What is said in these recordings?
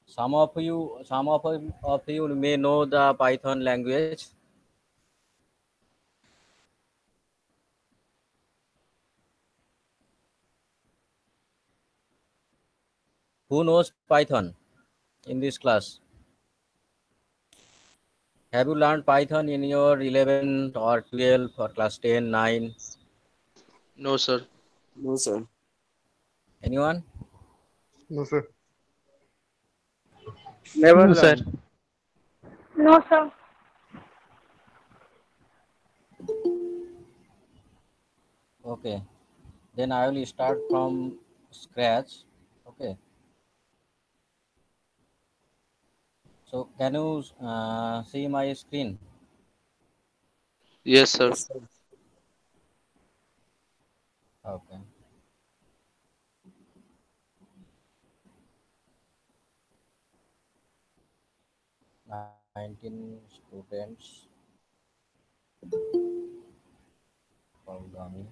Some of you may know the Python language. Who knows Python in this class? Have you learned Python in your 11 or 12 or class 10, 9? No, sir. No, sir. Anyone? No, sir. Never No, sir. learned. No, sir. Okay. Then I will start from scratch. Okay. So can you see my screen? Yes, sir. Yes, sir. Okay. Nineteen students programming.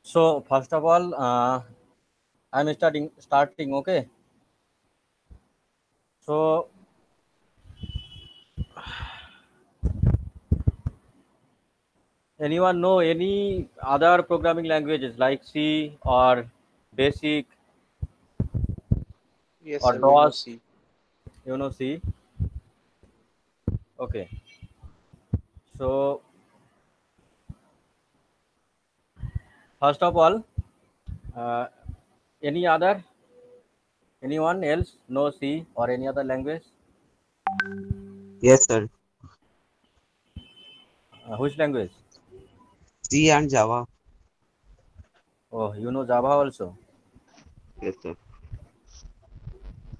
So first of all, I'm starting. Okay. So anyone know any other programming languages like C or Basic Yes, or sir. We know DOS? C. You know C. Okay. So first of all, uh, any other? Anyone else know C or any other language? Yes, sir. Which language? C and Java. Oh, you know Java also. Yes, sir.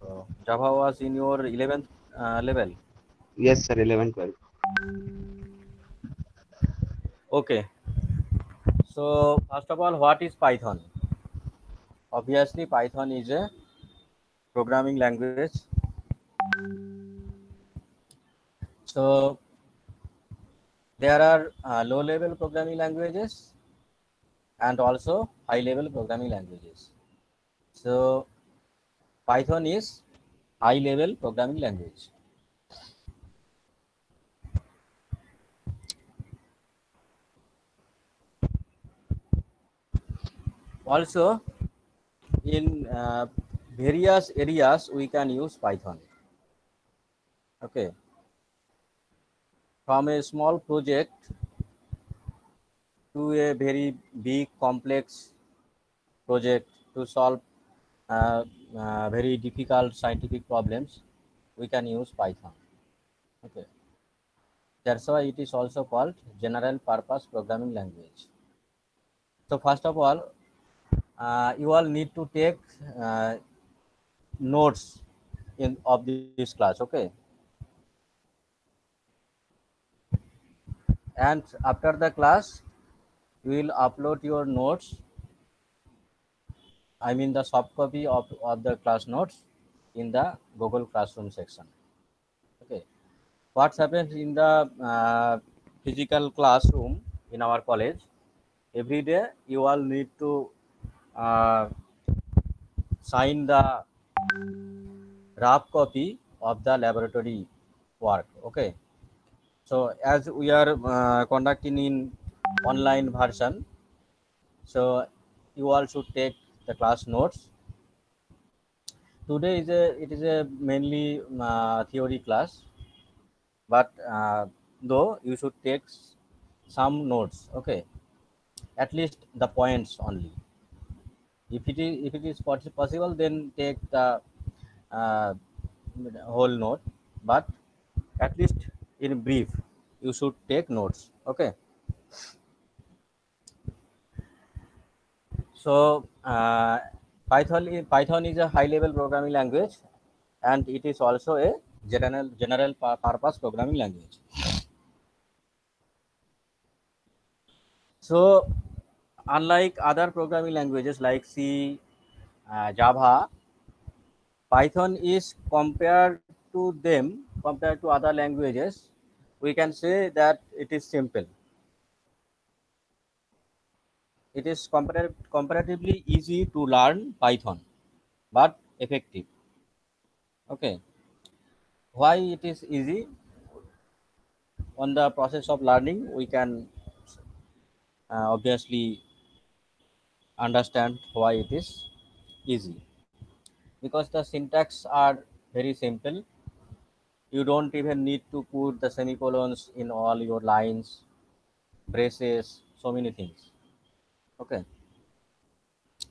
So Java was in your 11th level. Yes, sir. 11, 12. Okay. So first of all, what is Python? Obviously, Python is a programming language. So there are low-level programming languages and also high-level programming languages. So Python is high-level programming language. Also, in various areas, we can use Python. Okay. From a small project to a very big complex project to solve very difficult scientific problems, we can use Python. Okay. That's why it is also called general purpose programming language. So first of all, you all need to take notes in of this class. Okay. And after the class, you will upload your notes. I mean the soft copy of the class notes in the Google Classroom section. Okay. What happens in the physical classroom in our college, every day you all need to uh, sign the rough copy of the laboratory work. Okay, so as we are conducting in online version, so you all should take the class notes. Today it is a mainly theory class, but though you should take some notes. Okay, at least the points only. If it is possible, then take the uh, whole note, but at least in brief you should take notes. Okay, so Python is a high level programming language, and it is also a general purpose programming language. So unlike other programming languages like C, Java, Python is compared to other languages, we can say that it is simple. It is comparatively easy to learn Python, but effective. Okay, why it is easy? On the process of learning, we can obviously understand why it is easy, because the syntax are very simple. You don't even need to put the semicolons in all your lines, braces, so many things. Okay,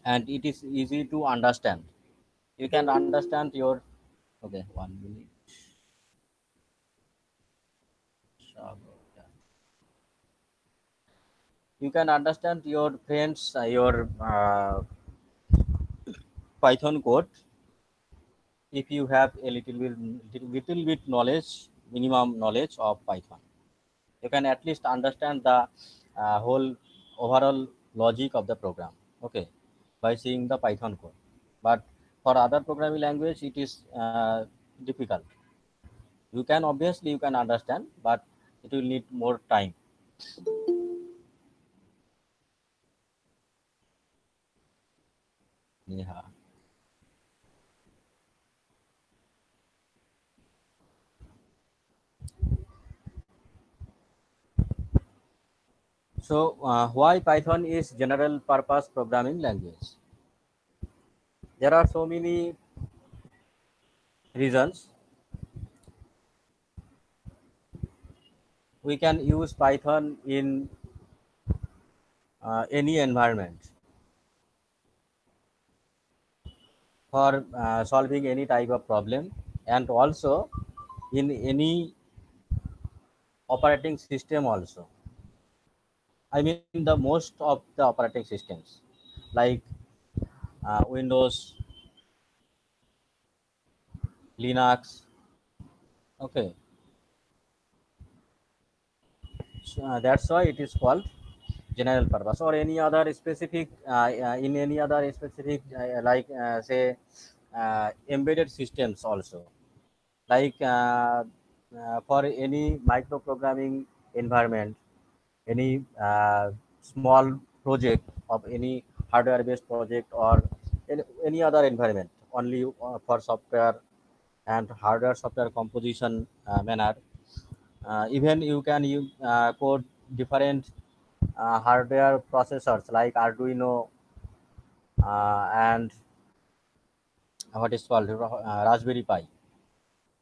and it is easy to understand. You can understand your, okay, 1 minute. You can understand your friends your Python code if you have a little bit knowledge, minimum knowledge of Python. You can at least understand the whole overall logic of the program. Okay, by seeing the Python code. But for other programming language, it is difficult. You can understand, but it will need more time. Yeah. So why Python is general purpose programming language? There are so many reasons. We can use Python in any environment for solving any type of problem, and also in any operating system also. I mean the most of the operating systems like Windows, Linux. Okay, so, that's why it is called general purpose, or any other specific in any other specific like say embedded systems also, like for any microprogramming environment, any small project of any hardware based project, or any other environment only for software and hardware software composition manner. Even you can use code different hardware processors like Arduino and what is called Raspberry Pi.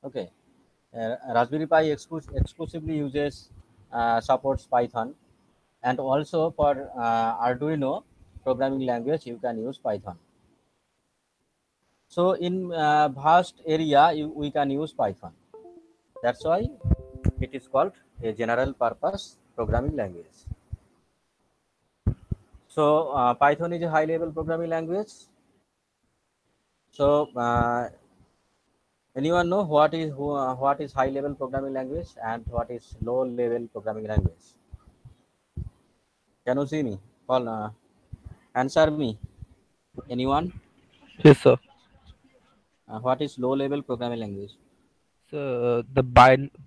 Okay, Raspberry Pi exclusively uses supports Python, and also for Arduino programming language you can use Python. So in vast area we can use Python. That's why it is called a general purpose programming language. So Python is a high level programming language. So anyone know what is high level programming language and what is low level programming language? Can you see me? Call answer me. Anyone? Yes, sir. What is low level programming language? the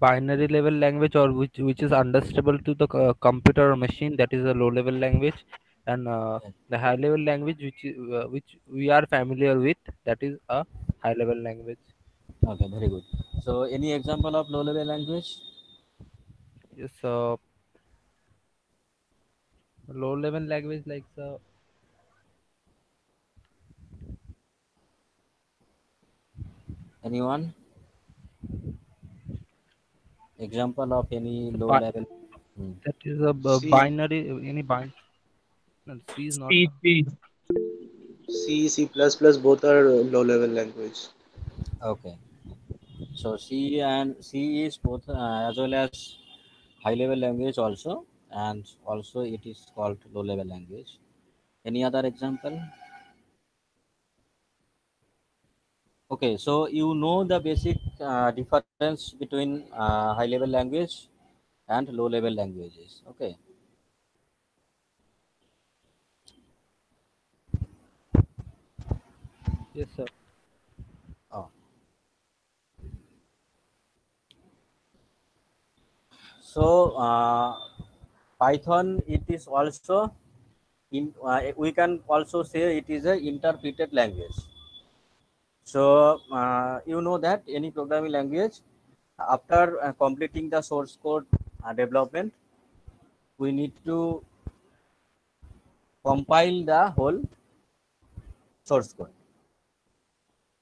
binary level language, or which is understandable to the computer or machine, that is a low level language, and Yeah. the high level language which we are familiar with, that is a high level language. Okay, very good. So, any example of low-level language? Yes, low level language like Anyone? Example of any bi- low-level? Hmm. that is a C, binary, any no, C is not. C, C. C, C++, both are low-level language. Okay. So C is both as well as high-level language also, and also it is called low-level language. Any other example? Okay, so you know the basic difference between high-level language and low-level languages. Okay. Yes, sir. Oh. So Python, it is also we can also say it is a interpreted language. So you know that any programming language, after completing the source code development, we need to compile the whole source code,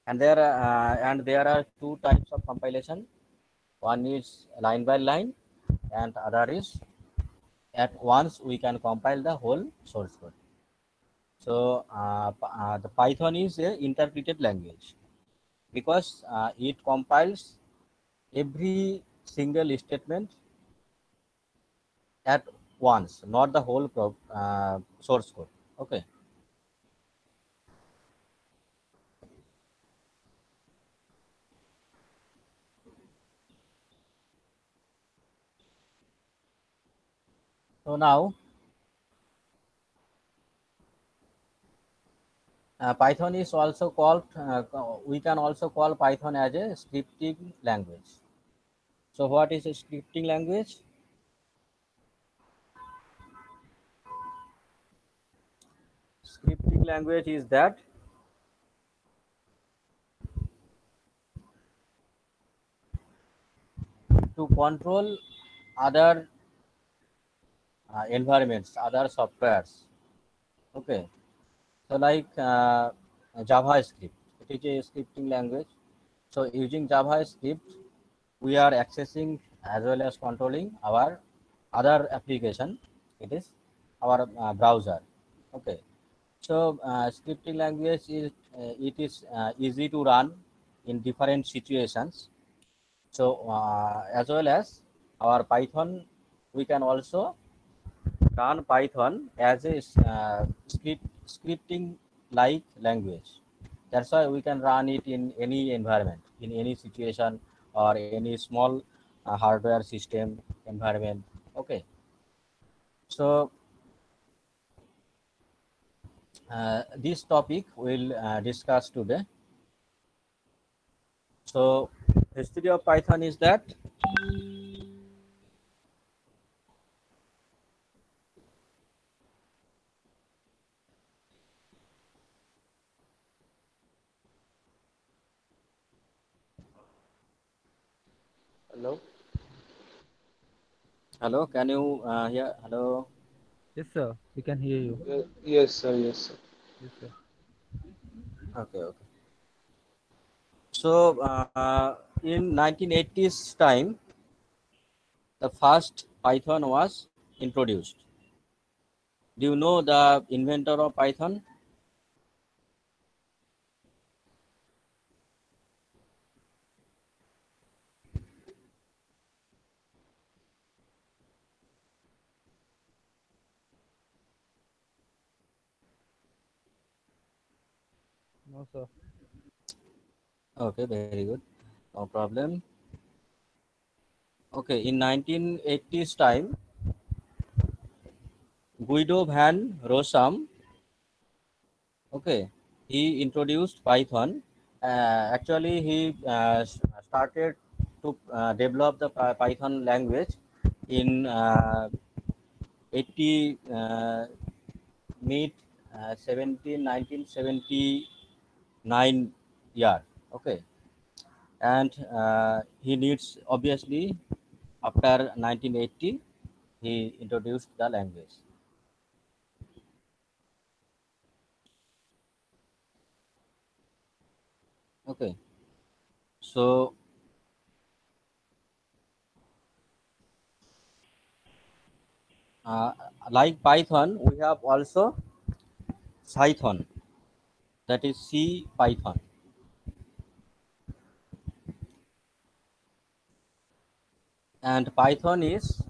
and there are two types of compilation. One is line by line, and other is at once we can compile the whole source code. So the Python is a interpreted language because it compiles every single statement at once, not the whole source code. Okay. So now Python is also called, we can also call Python as a scripting language. So what is a scripting language? Scripting language is that to control other environments, other softwares. Okay. So like JavaScript, it is a scripting language. So using JavaScript, we are accessing as well as controlling our other application. It is our browser. Okay. So scripting language is it is easy to run in different situations. So as well as our Python, we can also run Python as a scripting like language. That's why we can run it in any environment, in any situation, or any small hardware system environment. Okay. So this topic we'll discuss today. So history of Python is that Hello? hello, can you hear? Hello. Yes, sir. We can hear you. Yes, sir. Yes, sir. Yes, sir. Okay, okay. So in 1980s time, the first Python was introduced. Do you know the inventor of Python? No, sir. Okay, very good. No problem. Okay, in 1980s time, Guido van Rossum, okay, he introduced Python. Actually, he started to develop the Python language in 80 mid 1979 year. Okay, and he needs, obviously, after 1980 he introduced the language. Okay, so like Python, we have also Python, that is C Python. And Python is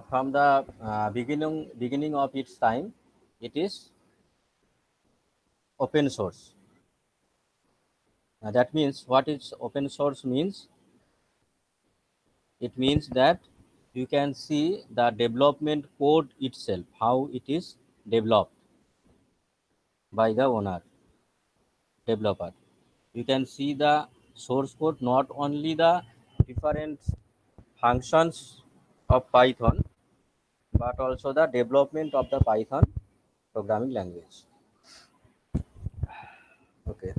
from the beginning of its time, it is open source. That means, what is open source means? It means that you can see the development code itself, how it is developed by the owner, developer. You can see the source code, not only the different functions of Python, but also the development of the Python programming language. Okay.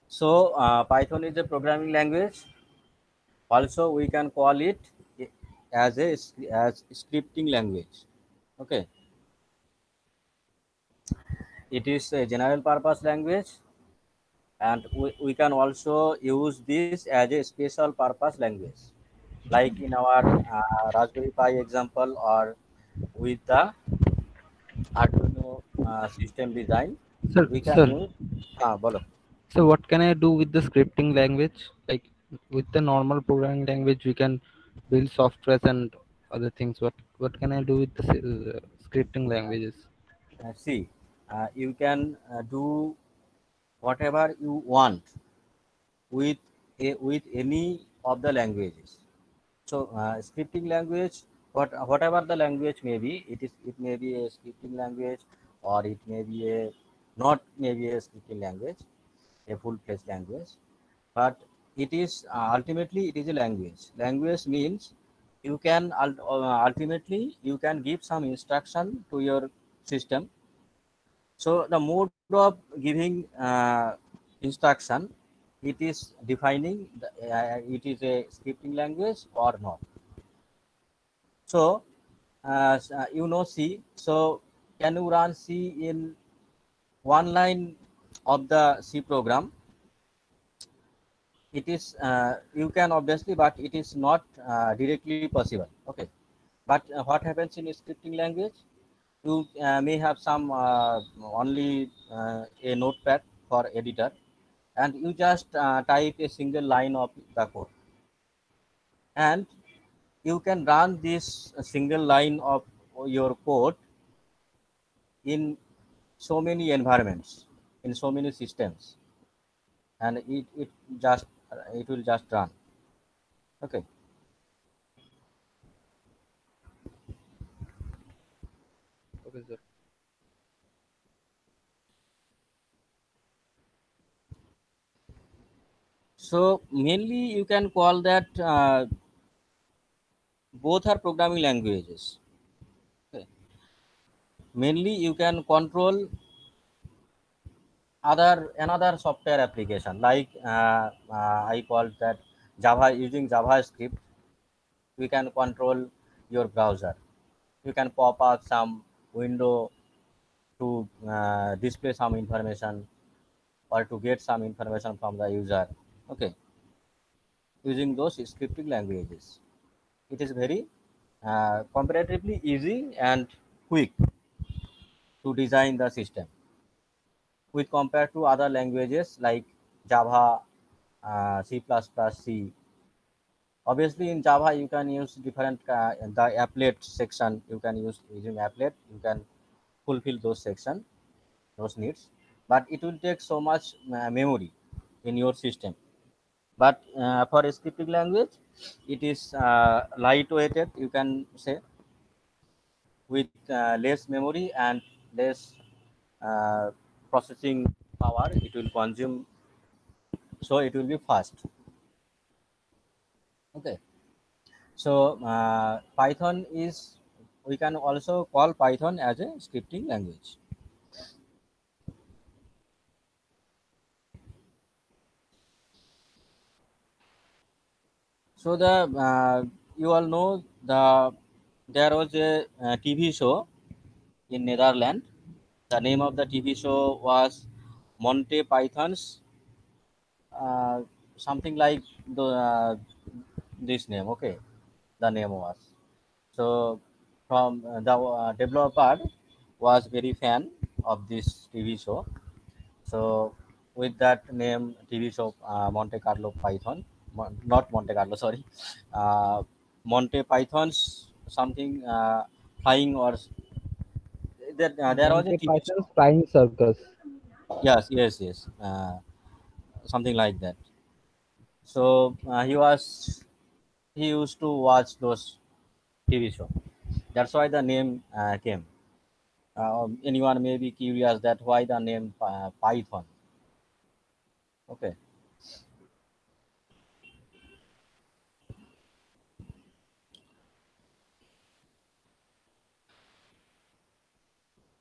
So Python is a programming language. Also, we can call it as as scripting language. Okay, it is a general purpose language, and we can also use this as a special purpose language, like in our Raspberry Pi example, or with the Arduino system design, Sir, we can sir. use. Bolo. So what can I do with the scripting language? Like with the normal programming language, we can build softwares and other things. What can I do with the scripting languages? See, you can do whatever you want with with any of the languages. So scripting language, whatever the language may be, it may be a scripting language, or it may be a not maybe a scripting language, a full-fledged language, but it is ultimately it is a language. Language means you can ultimately you can give some instruction to your system. So the mode of giving instruction, it is defining it is a scripting language or not. So you know C. So can you run C in one line of the C program? It is you can, obviously, but it is not directly possible. Okay, but what happens in a scripting language? You may have some only a notepad for editor, and you just type a single line of the code, and you can run this single line of your code in so many environments, in so many systems, and it will just run. Okay, Okay, sir. so mainly you can call that both are programming languages. Okay. Mainly you can control another software application, like I call that Java. Using JavaScript, we can control your browser. You can pop up some window to display some information, or to get some information from the user. Okay, using those scripting languages, it is very comparatively easy and quick to design the system with compared to other languages like Java, C++, C. Obviously, in Java, you can use different the applet section. You can use using applet. You can fulfill those section, those needs, but it will take so much memory in your system. But for a scripting language, it is lightweighted, you can say, with less memory and less uh, processing power it will consume, so it will be fast. Okay, so Python is, we can also call Python as a scripting language. So the you all know there was a TV show in Netherlands. The name of the TV show was Monty Python's uh, something like this name. Okay, the name was. So from the developer was very fan of this TV show. So with that name, TV show Monte Carlo Python, not Monte Carlo, sorry, uh, Monte Python's something flying or there was a Monty TV Python's show. Flying Circus. Yes, yes, yes, something like that. So he used to watch those TV show. That's why the name came. Anyone may be curious that why the name Python. Okay,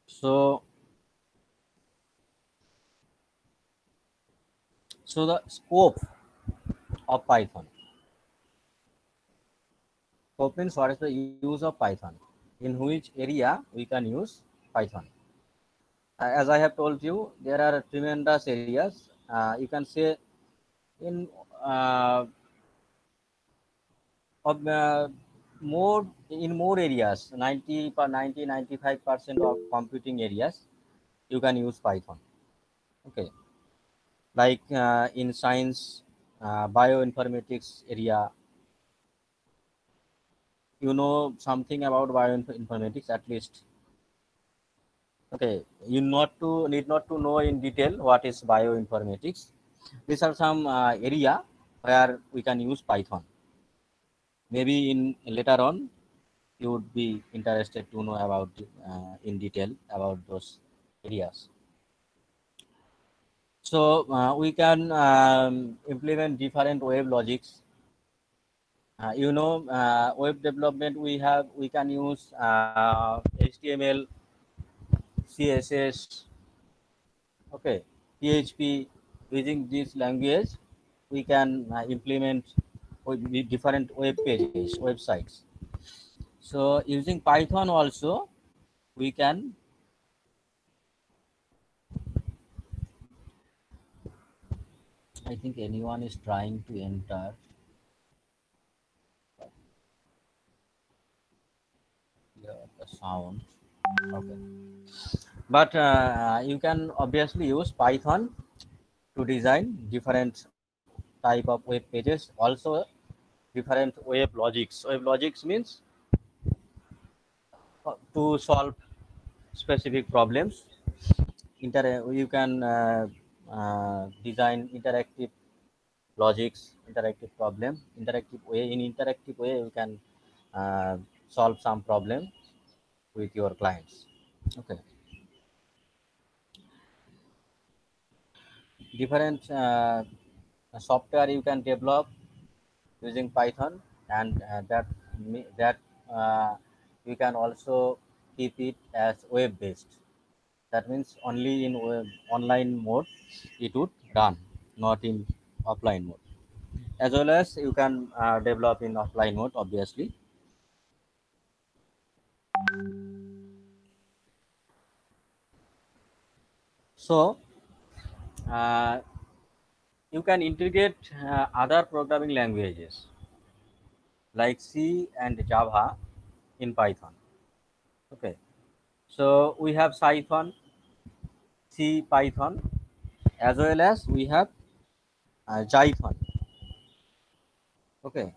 so the scope of Python. Scope means what is the use of Python, in which area we can use Python. As I have told you, there are tremendous areas. You can say in uh, of more in more areas, 95% of computing areas, you can use Python. Okay, like in science, bioinformatics area, you know something about bioinformatics at least. Okay, you need not to know in detail what is bioinformatics. These are some area where we can use Python. Maybe in later on you would be interested to know about in detail about those areas. So we can implement different web logics. Web development we can use HTML, CSS, okay, PHP. Using this language, we can implement different web pages, websites. So using Python also, we can. I think anyone is trying to enter. Yeah, the sound. Okay, but you can obviously use Python to design different type of web pages. Also, different web logics. Web logics means to solve specific problems. You can design interactive logics, interactive problem, interactive way. In interactive way, you can uh, solve some problem with your clients. Okay, different software you can develop using Python, and that you can also keep it as web based. That means only in online mode it would run, not in offline mode. As well as you can develop in offline mode, obviously. So uh, you can integrate other programming languages like C and Java in Python. Okay, so we have Python, C, Python, as well as we have Jython. Okay,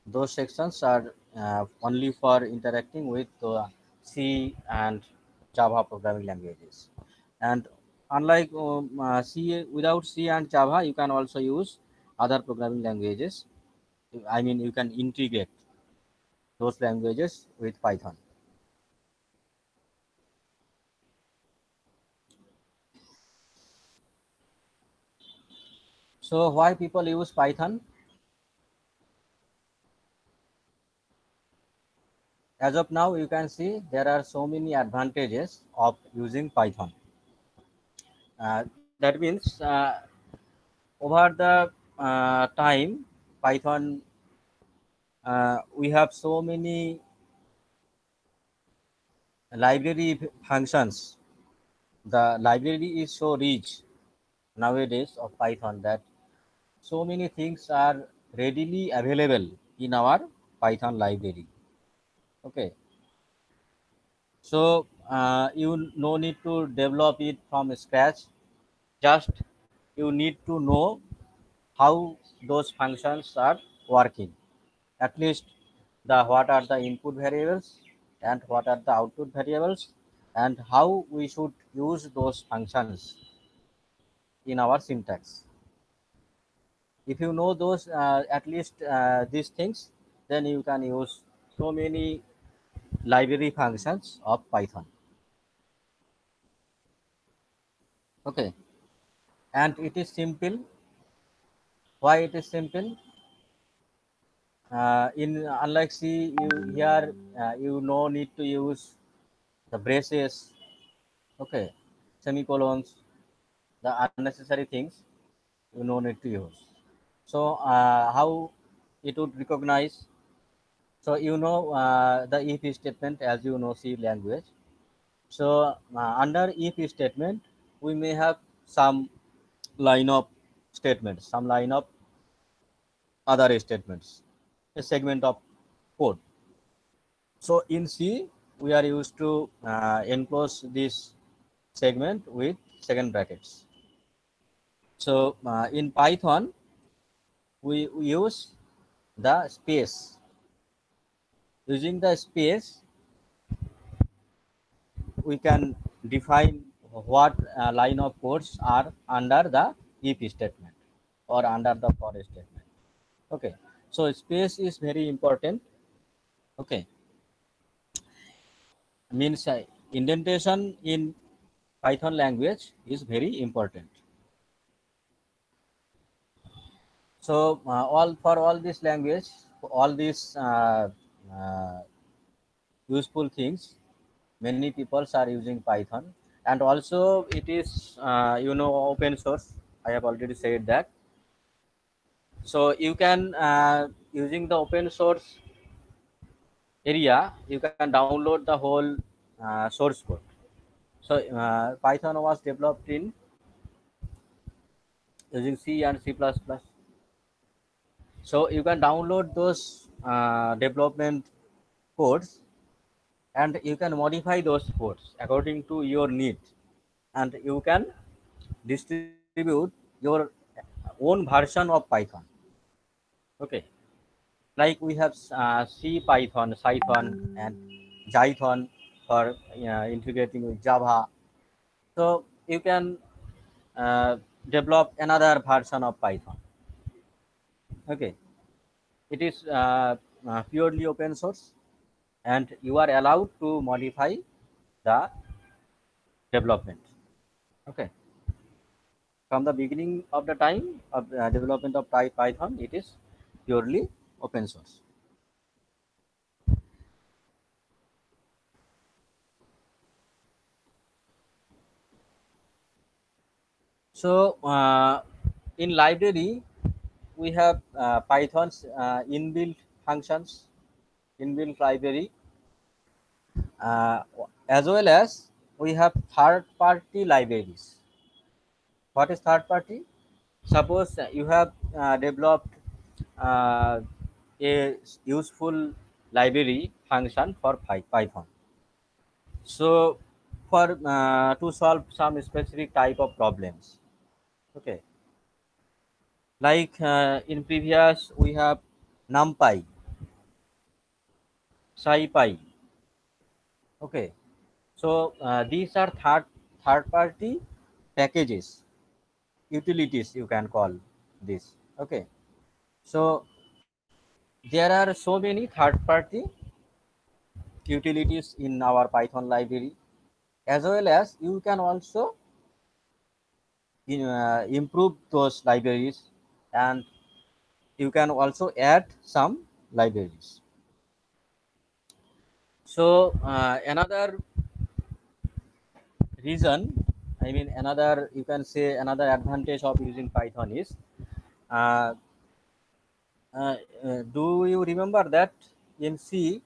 those sections are only for interacting with C and Java programming languages. And Unlike C, without C and Java, you can also use other programming languages. I mean, you can integrate those languages with Python. So why people use Python? As of now, you can see there are so many advantages of using Python. That means over the time, Python, we have so many library functions. The library is so rich nowadays of Python that so many things are readily available in our Python library. Okay, so you no need to develop it from scratch. Just you need to know how those functions are working. At least the what are the input variables and what are the output variables and how we should use those functions in our syntax. If you know those at least these things, then you can use so many library functions of Python. Okay, and it is simple. Why it is simple? In unlike C, you here you no need to use the braces, okay, semicolons, the unnecessary things you no need to use. So how it would recognize? So you know the if statement, as you know C language. So under if statement, we may have some line of statements, some line of other statements, a segment of code. So in C, we are used to enclose this segment with second brackets. So in Python, we use the space. Using the space, we can define what line of codes are under the if statement or under the for statement. Okay, so space is very important. Okay, means indentation in Python language is very important. So all this language, all these uh, useful things, many people are using Python, and also it is open source. I have already said that. So you can using the open source area, you can download the whole source code. So Python was developed in using C and C++. So you can download those development codes and you can modify those codes according to your need, and you can distribute your own version of Python. Okay, like we have C Python, Cython, and Jython for integrating with Java. So you can develop another version of Python. Okay, it is purely open source, and you are allowed to modify the development. Okay, from the beginning of the time of development of Python, it is purely open source. So in library, we have Python's inbuilt functions, inbuilt library, uh, as well as we have third-party libraries. What is third-party? Suppose you have developed uh, a useful library function for Python. So for to solve some specific type of problems. Okay, like in previous we have NumPy, SciPy. Okay, so these are third party packages, utilities you can call this. Okay, so there are so many third-party utilities in our Python library, as well as you can also improve those libraries, and you can also add some libraries. So another reason, I mean another, you can say another advantage of using Python is, uh, do you remember that in C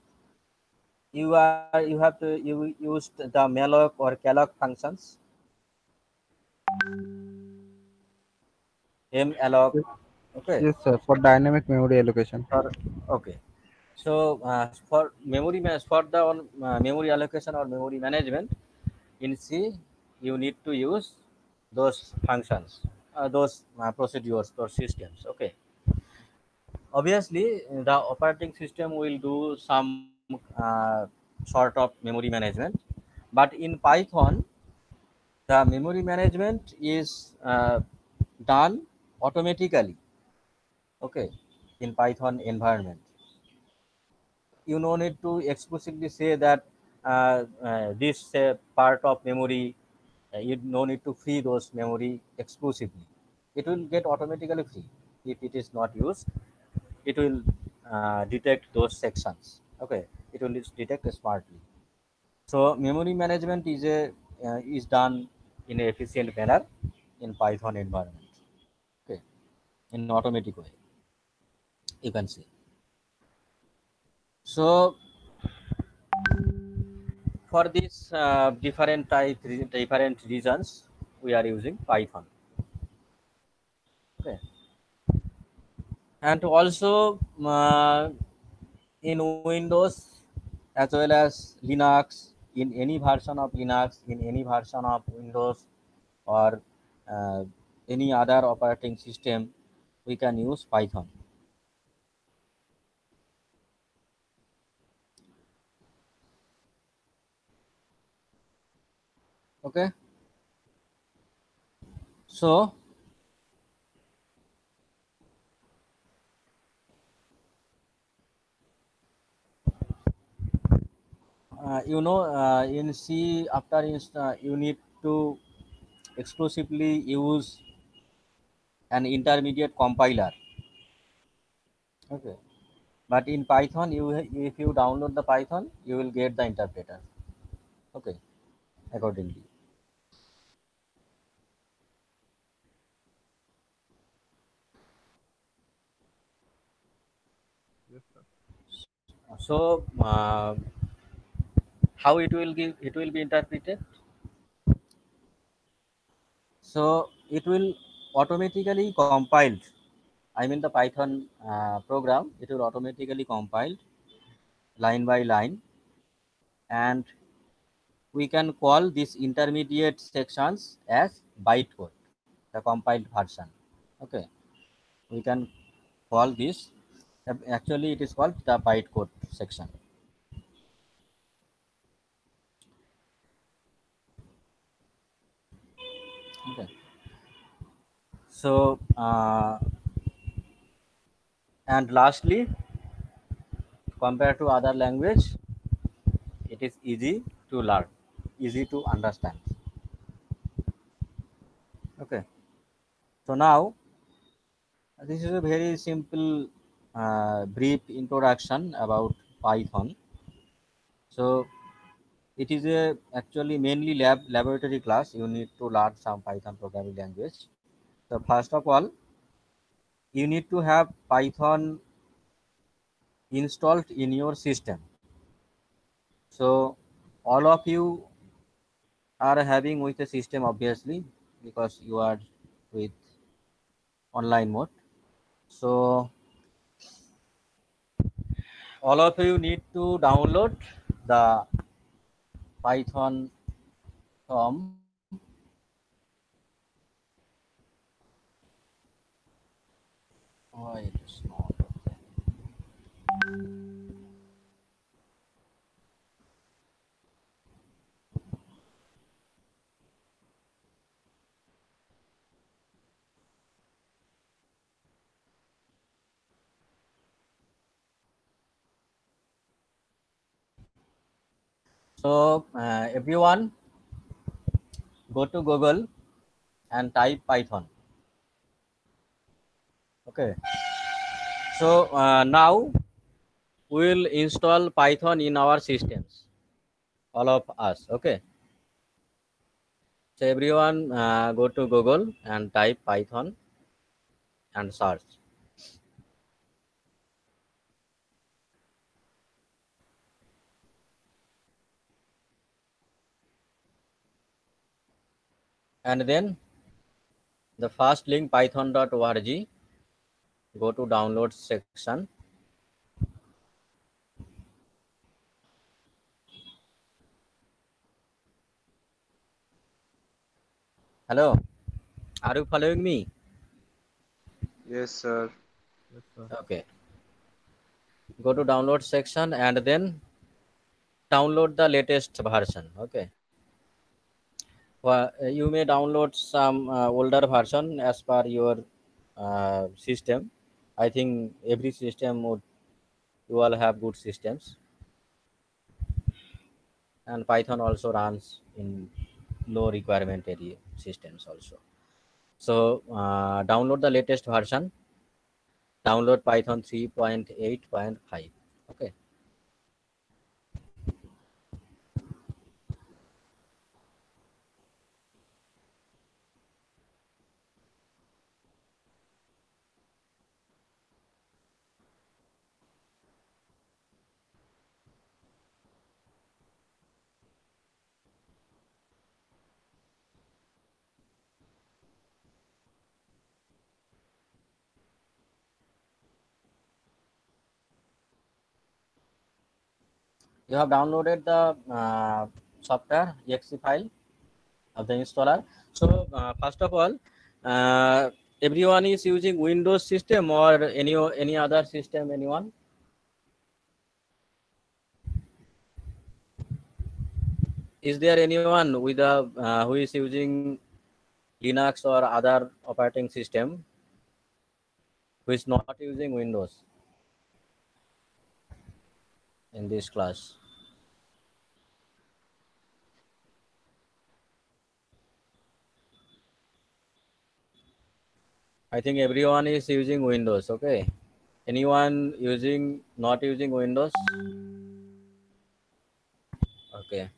you have to you used the malloc or calloc functions, malloc. Yes, Okay. yes, sir. For dynamic memory allocation. Okay. So for for the memory allocation or memory management in C, you need to use those functions, those procedures or systems. Okay. Obviously, the operating system will do some sort of memory management, but in Python, the memory management is done automatically. Okay, in Python environment, you no need to explicitly say that this part of memory, you no need to free those memory exclusively. It will get automatically free. If it is not used, it will detect those sections. Okay, it will detect smartly. So memory management is done in an efficient manner in Python environment. Okay, in automatic way, you can see. So for these different reasons, we are using Python. Okay, and also in Windows as well as Linux, in any version of Linux, in any version of Windows, or uh, any other operating system, we can use Python. Okay, so in C, after you need to exclusively use an intermediate compiler. Okay, but in Python, if you download the Python, you will get the interpreter. Okay, accordingly. Yes, sir. So how it will be interpreted? So it will automatically compiled. I mean the Python program, it will automatically compiled line by line, and we can call these intermediate sections as bytecode, the compiled version. Okay, we can call this. Actually, it is called the bytecode section. Okay, so and lastly, compared to other language, it is easy to learn, easy to understand. Okay, so now this is a very simple brief introduction about Python. So it is a actually mainly laboratory class. You need to learn some Python programming language. So first of all, you need to have Python installed in your system. So all of you are having with a system, obviously, because you are with online mode. So all of you need to download the Python from why it is not okay. So everyone go to Google and type Python. Okay. So now we will install Python in our systems, all of us. Okay. So everyone go to Google and type Python and search. And then the first link python.org, go to download section. Hello, are you following me? Yes, sir. Okay, go to download section and then download the latest version. Okay, well, you may download some older version as per your system. I think every system would, you all have good systems, and Python also runs in low requirement area systems also. So download the latest version, download Python 3.8.5. Okay. You have downloaded the software exe file of the installer. So first of all, everyone is using Windows system or any other system, anyone? Is there anyone with a who is using Linux or other operating system who is not using Windows in this class? I think everyone is using Windows. Okay. Anyone not using Windows? Okay.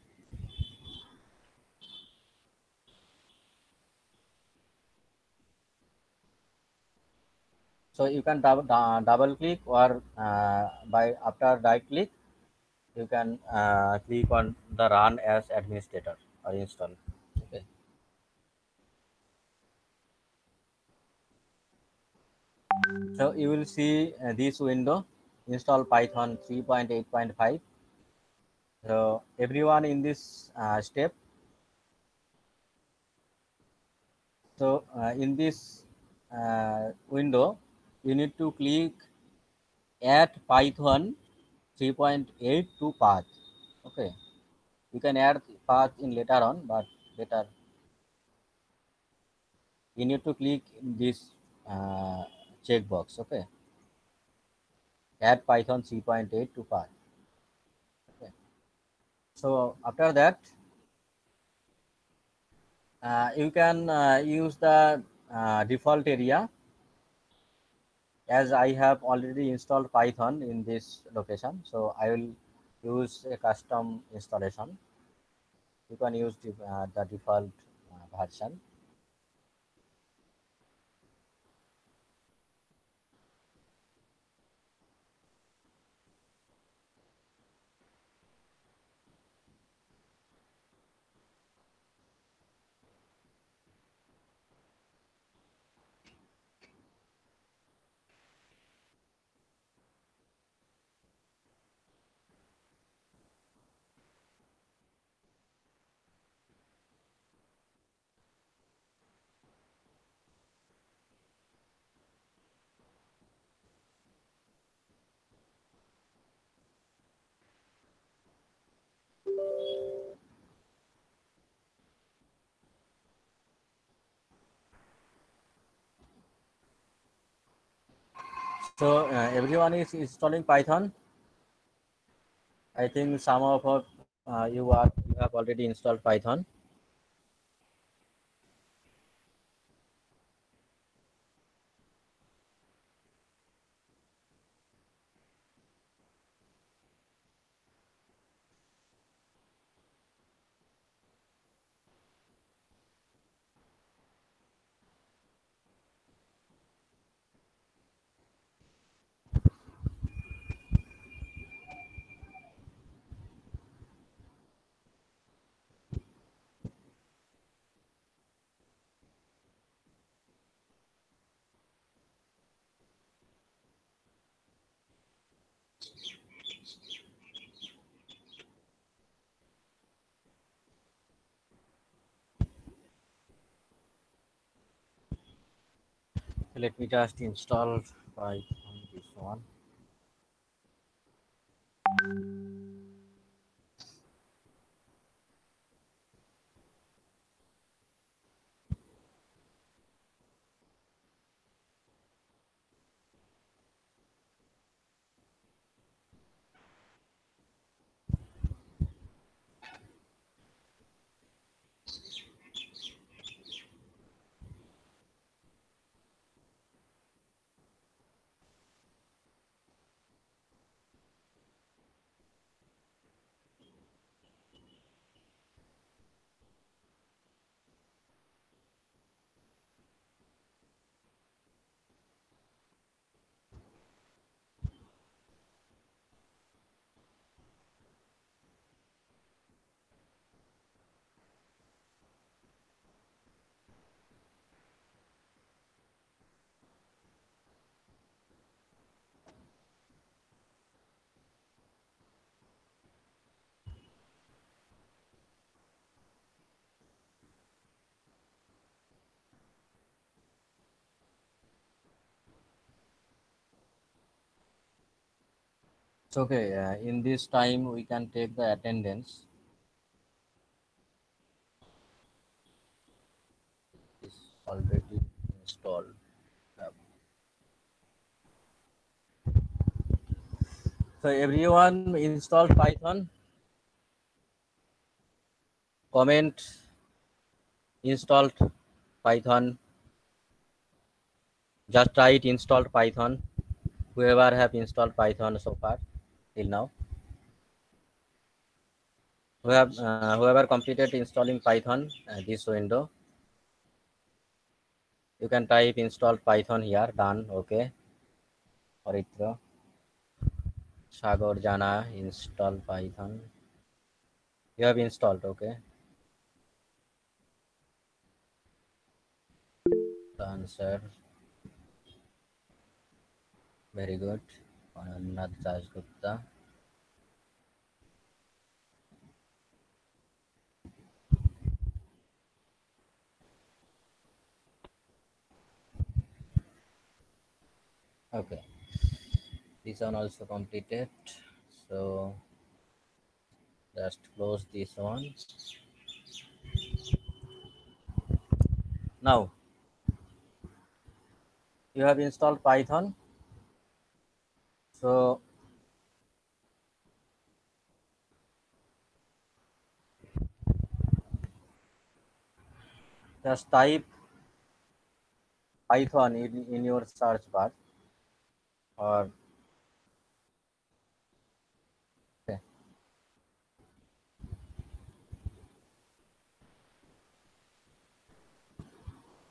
So you can double click, or by after right click, you can click on the run as administrator or install. Okay. So you will see this window, install Python 3.8.5. So everyone in this step. So in this window, you need to click add Python 3.8 to path. Okay, you can add path in later on, but later you need to click this checkbox. Okay, add Python 3.8 to path. Okay, so after that, you can use the default area. As I have already installed Python in this location, so I will use a custom installation. You can use the default version. So everyone is installing Python. I think some of You have already installed Python. Let me just install Python, this one. It's okay. In this time, we can take the attendance. It's already installed. So everyone installed Python. Comment installed Python. Just write installed Python. Whoever have installed Python so far till now. Whoever completed installing Python, this window, you can type installed Python here. Done. Okay. Aritra Sagar Jana install Python. You have installed. Okay. Done, sir. Very good. Anand Dasgupta. Okay. This one also completed. So just close this one. Now you have installed Python. So just type Python in your search bar, or okay,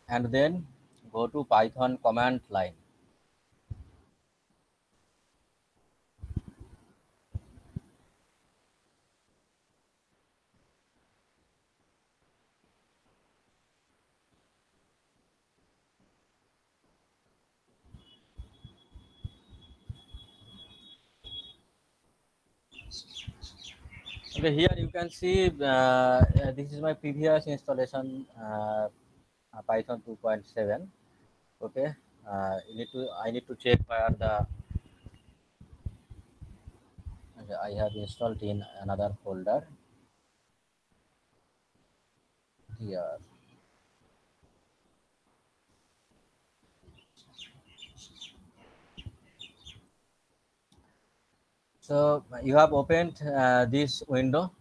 and then go to Python command line. Okay, here you can see this is my previous installation, Python 2.7. Okay, I need to check where the okay, I have installed in another folder here. So you have opened this window.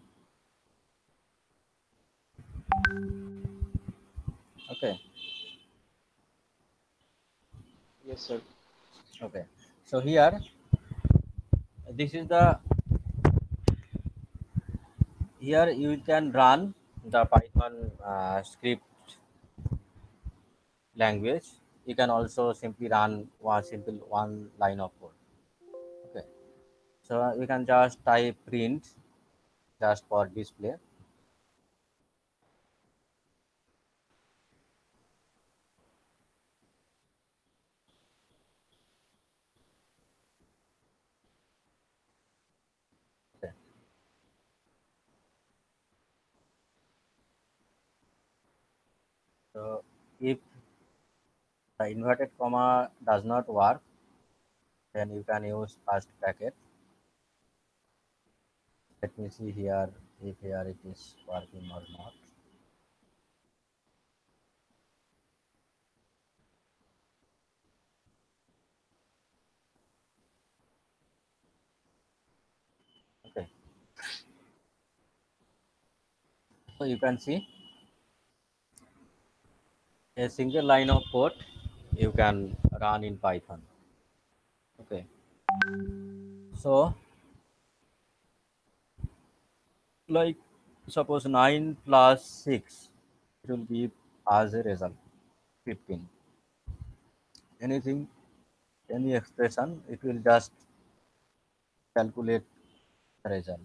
Yes, sir. Okay, so here this is the here you can run the Python script language. You can also simply run one line of code. Okay, so we can just type print just for display. Okay. So if the inverted comma does not work, then you can use first bracket. Let me see here if here it is working or not. Okay, so you can see a single line of code you can run in Python. Okay, so like suppose 9 plus 6, it will give as a result 15. Anything, any expression, it will just calculate the result.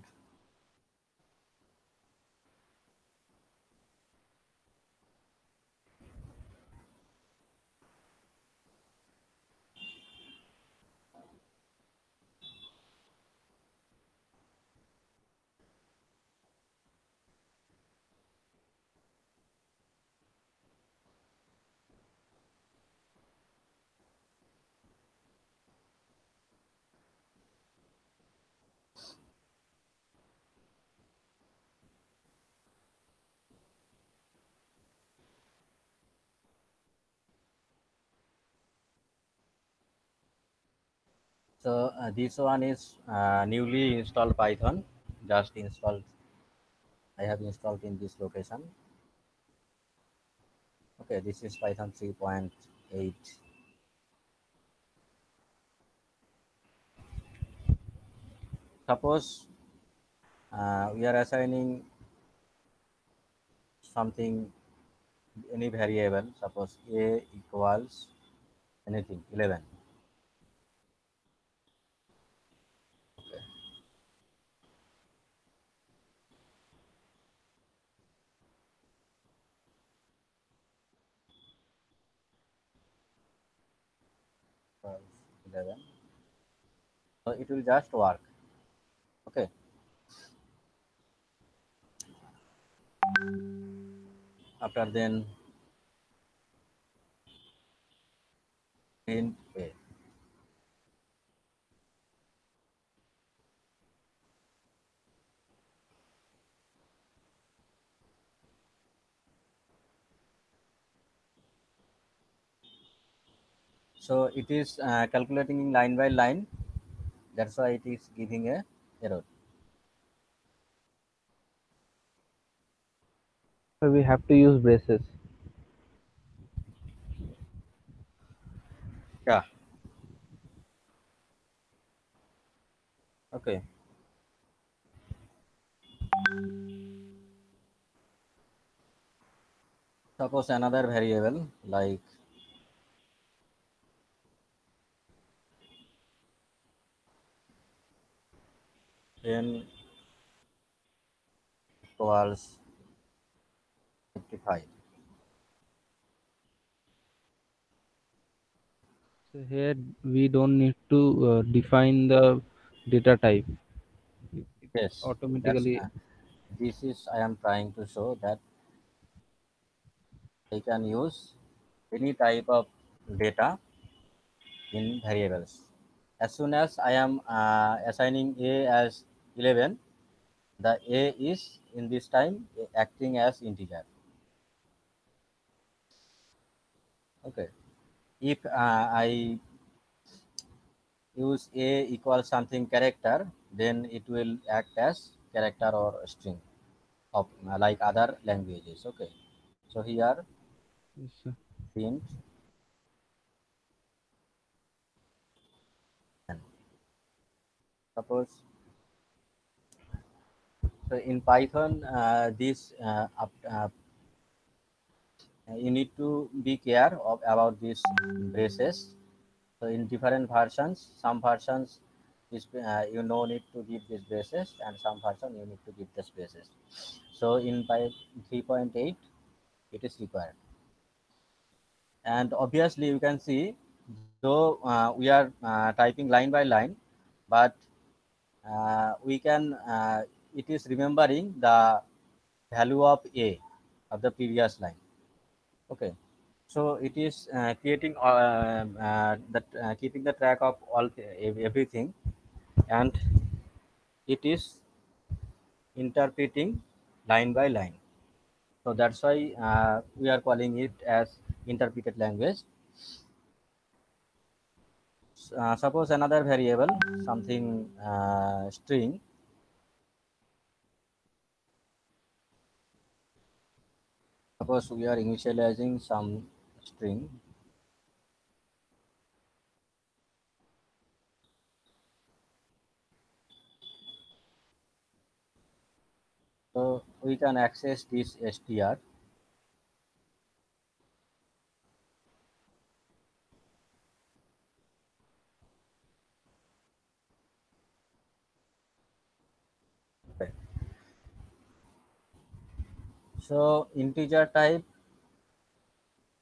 So this one is newly installed Python, just installed. I have installed in this location. Okay, this is Python 3.8. Suppose we are assigning something, any variable, suppose a equals anything 11. Okay, equals 11. So it will just work. Okay, after then print a. So it is calculating line by line. That's why it is giving a error. So we have to use braces. Yeah. Okay. Suppose another variable like n equals 55. So here we don't need to define the data type. It Yes, that's automatically. this is I am trying to show that I can use any type of data in variables. As soon as I am assigning a as 11, the a is in this time acting as integer. Okay. If I use a equals something character, then it will act as character or string of like other languages. Okay. So here Yes, sir. print Suppose, so in Python, you need to be care of about these braces. So in different versions, some versions is you no need to give these braces, and some version you need to give these braces. So in Py 3.8, it is required. And obviously you can see, though we are typing line by line, but we can it is remembering the value of a of the previous line. Okay, so it is creating keeping the track of all everything, and it is interpreting line by line. So that's why we are calling it as interpreted language. Suppose another variable, something string. Suppose we are initializing some string. So we can access this str. Okay. So integer type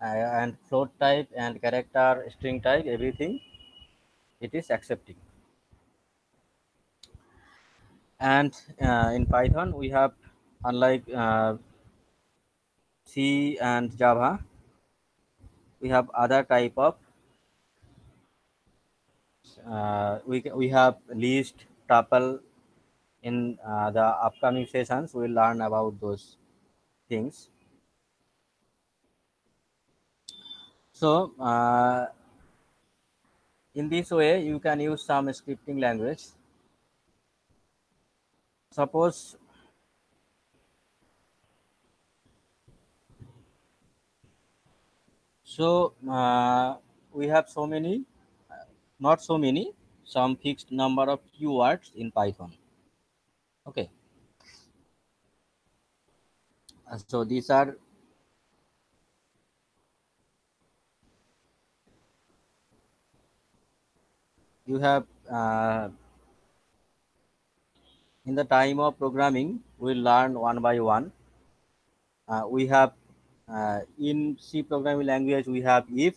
and float type and character string type, everything it is accepting. And in Python we have, unlike C and Java, we have other type of we have list, tuple. In the upcoming sessions we'll learn about those things. So in this way you can use some scripting language. Suppose so we have so many, not so many, some fixed number of keywords in Python. Okay, so these are you have in the time of programming we'll learn one by one. We have in C programming language we have if.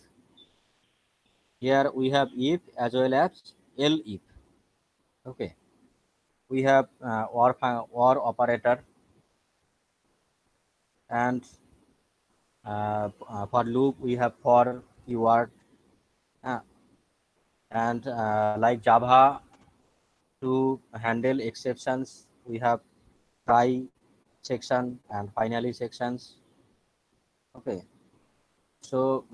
Here we have if as well as elif. Okay, we have or operator, and for loop we have for keyword, uh, and like Java, to handle exceptions we have try section and finally sections. Okay, so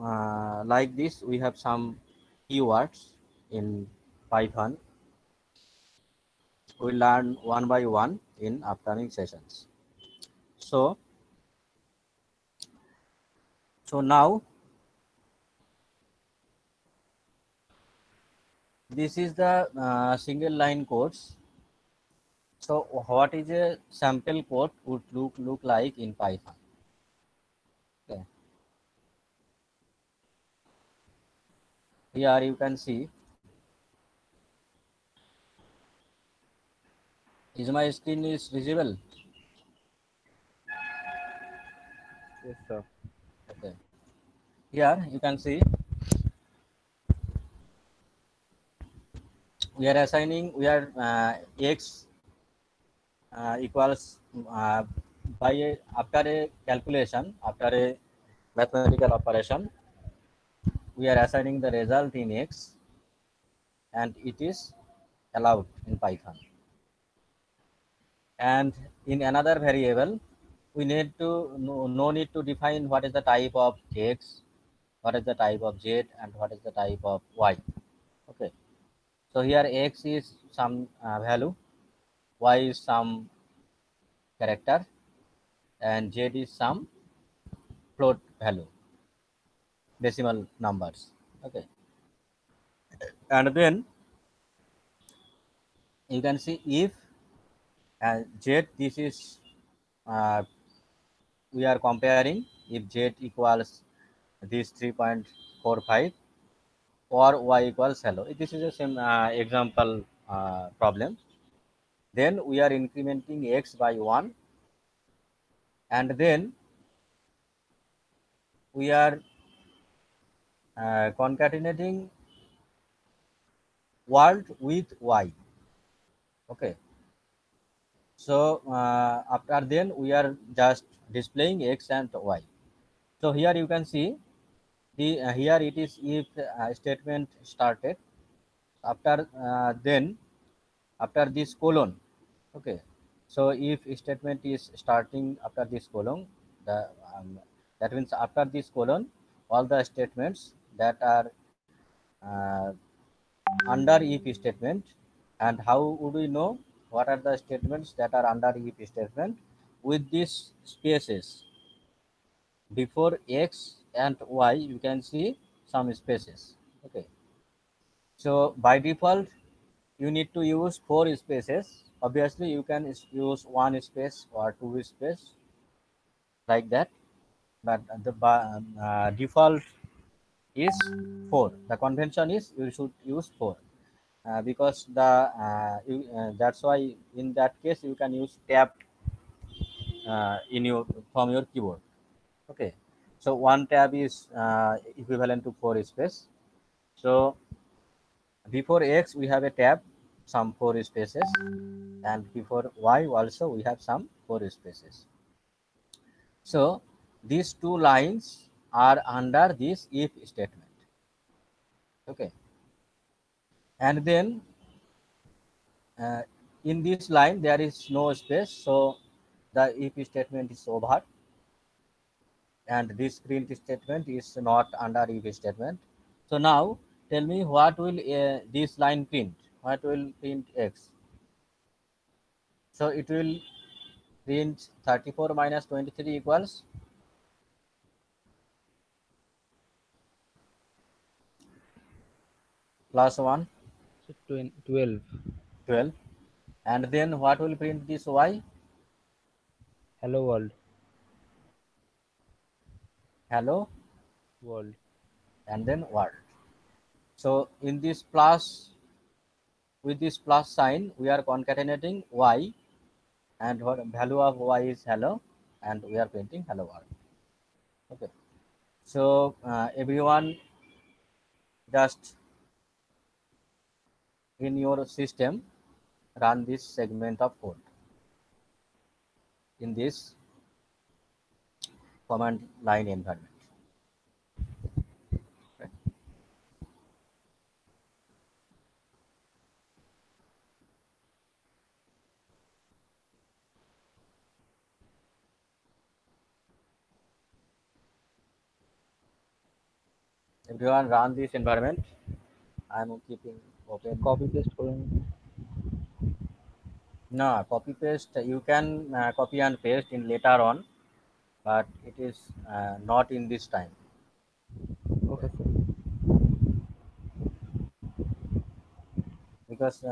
like this we have some keywords in Python. We learn one by one in upcoming sessions. So now this is the single line codes. So what is a sample code would look like in Python? Okay. Here you can see. Is my screen is visible? Yes, sir. Okay. Here you can see we are assigning, we are x equals after a calculation, after a mathematical operation, we are assigning the result in x, and it is allowed in Python. And in another variable we need to no need to define what is the type of x, what is the type of z, and what is the type of y. Okay, so here x is some value, y is some character, and z is some float value, decimal numbers. Okay, and then you can see if z, this is we are comparing if z equals this 3.45 or y equals hello. This is the same example problem. Then we are incrementing x by 1, and then we are concatenating world with y. Okay, so after then we are just displaying x and y. So here you can see the here it is if statement started. After then after this colon. Okay, so if statement is starting after this colon, the that means after this colon all the statements that are uh, under if statement. And how would we know what are the statements that are under if statement? With these spaces before x and y, you can see some spaces. Okay, so by default you need to use 4 spaces. Obviously you can use 1 space or 2 space like that, but the default is 4. The convention is you should use 4 because the that's why in that case you can use tab in your from your keyboard. Okay, so 1 tab is equivalent to 4 space. So before x we have a tab, some 4 spaces, and before y also we have some 4 spaces. So these 2 lines are under this if statement. Okay, and then uh, in this line there is no space, so the if statement is over, and this print statement is not under if statement. So now tell me what will this line print? What will print x? So it will print 34 minus 23 equals plus 1, So 12. 12. And then what will print this y? Hello world. Hello, World. and then world. So in this plus, with this plus sign, we are concatenating y, and what value of y is hello, and we are printing hello world. Okay, so everyone just in your system run this segment of code in this command line environment. Right. Everyone run this environment. I'm keeping open. Copy paste करेंगे. No, copy paste. You can copy and paste in later on, but it is not in this time. Okay sir. Because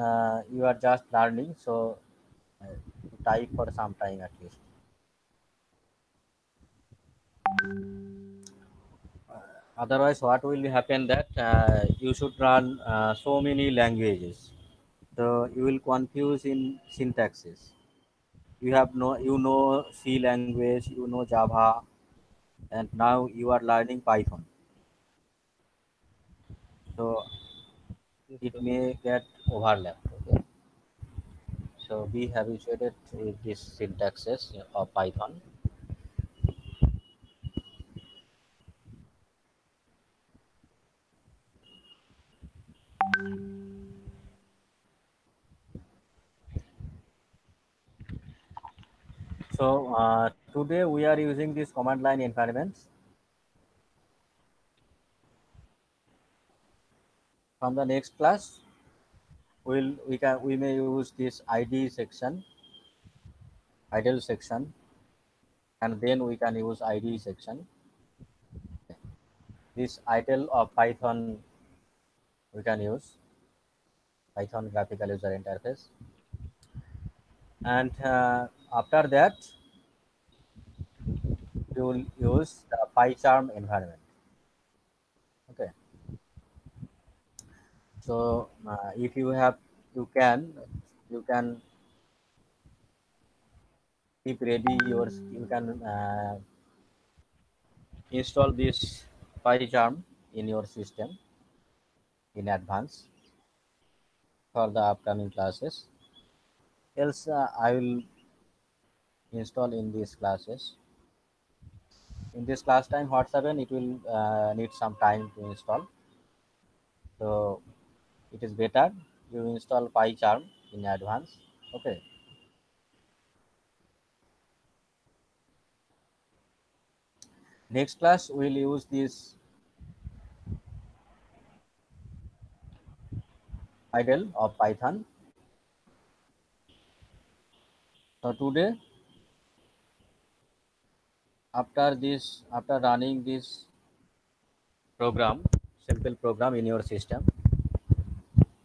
you are just learning, so type for some time at least. Otherwise, what will happen that you should run so many languages, so you will confuse in syntaxes. You know C language, you know Java, and now you are learning Python. So Yes it sir. may get overlapped. Okay, so be habituated with this syntaxes of Python. So today we are using this command line environments. From the next class, we may use this ID section, idle section, and then we can use ID section. This idle of Python we can use. Python graphical user interface. And after that, you will use the PyCharm environment. Okay. So if you have, you can keep ready yours. You can install this PyCharm in your system in advance for the upcoming classes. Else, I will install in these classes. In this class time, what happen? It will need some time to install. So it is better you install PyCharm in advance. Okay. Next class we'll use this idle of Python. So today, after running this program, simple program in your system,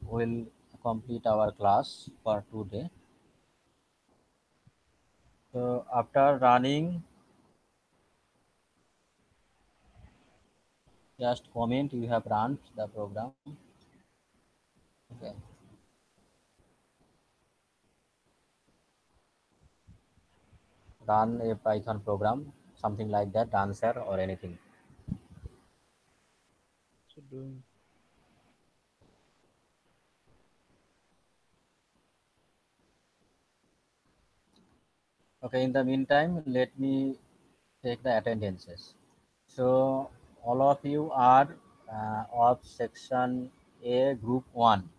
we'll complete our class for today. So after running, just comment you have run the program. Okay. Run a Python program, something like that, answer or anything. So doing. Okay, in the meantime, let me take the attendances. So all of you are of section A group 1.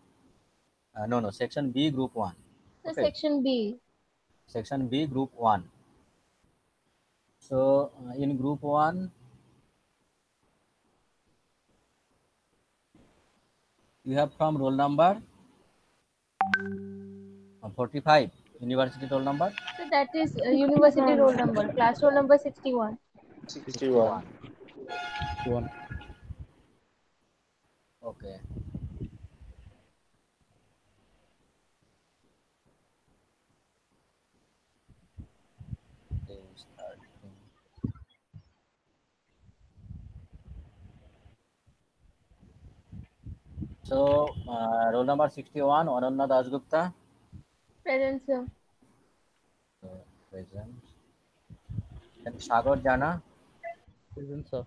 No, section B group 1. The Okay, section B. section B group 1. So in group 1, you have from roll number 45, university roll number So that is university roll number, class roll number 61. 61. 1. Okay. So roll number 61, Ananya Dasgupta. Present, sir. Present. Then Sagar Jana. Present, sir.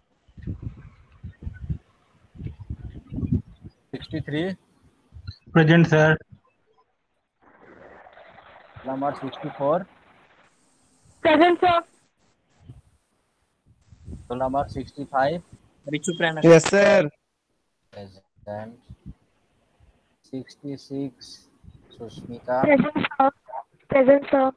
63. Present, sir. Roll number 64. Present, sir. Roll number 65. Yes, sir. Present. 66. Sushmita. Present, sir. Present, sir.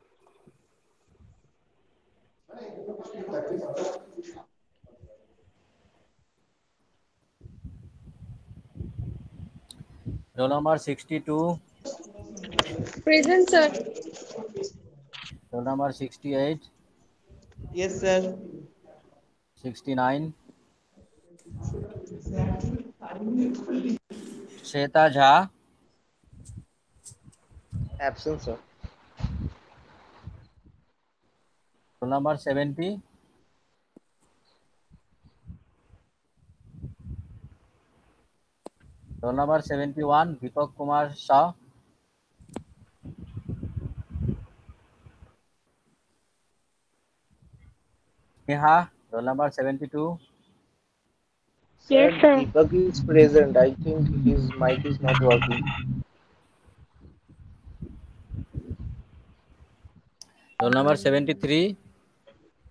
Roll number 62. Present, sir. Roll number 68. Yes, sir. 69. Shweta Jha. Absent, sir. Roll number 70. Roll number 71. Deepak Kumar Shah. Neha. Roll number 72. Yes, sir. Deepak is present. I think his mic is not working. Roll number 73.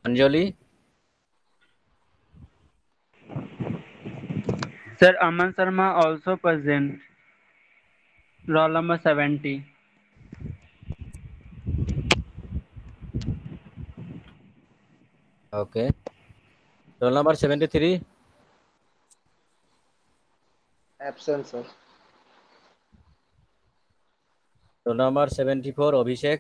Anjali. Sir, Aman Sharma also present. Roll number 70. Okay. Roll number 73. Absent, sir. Roll number 74. Abhishek.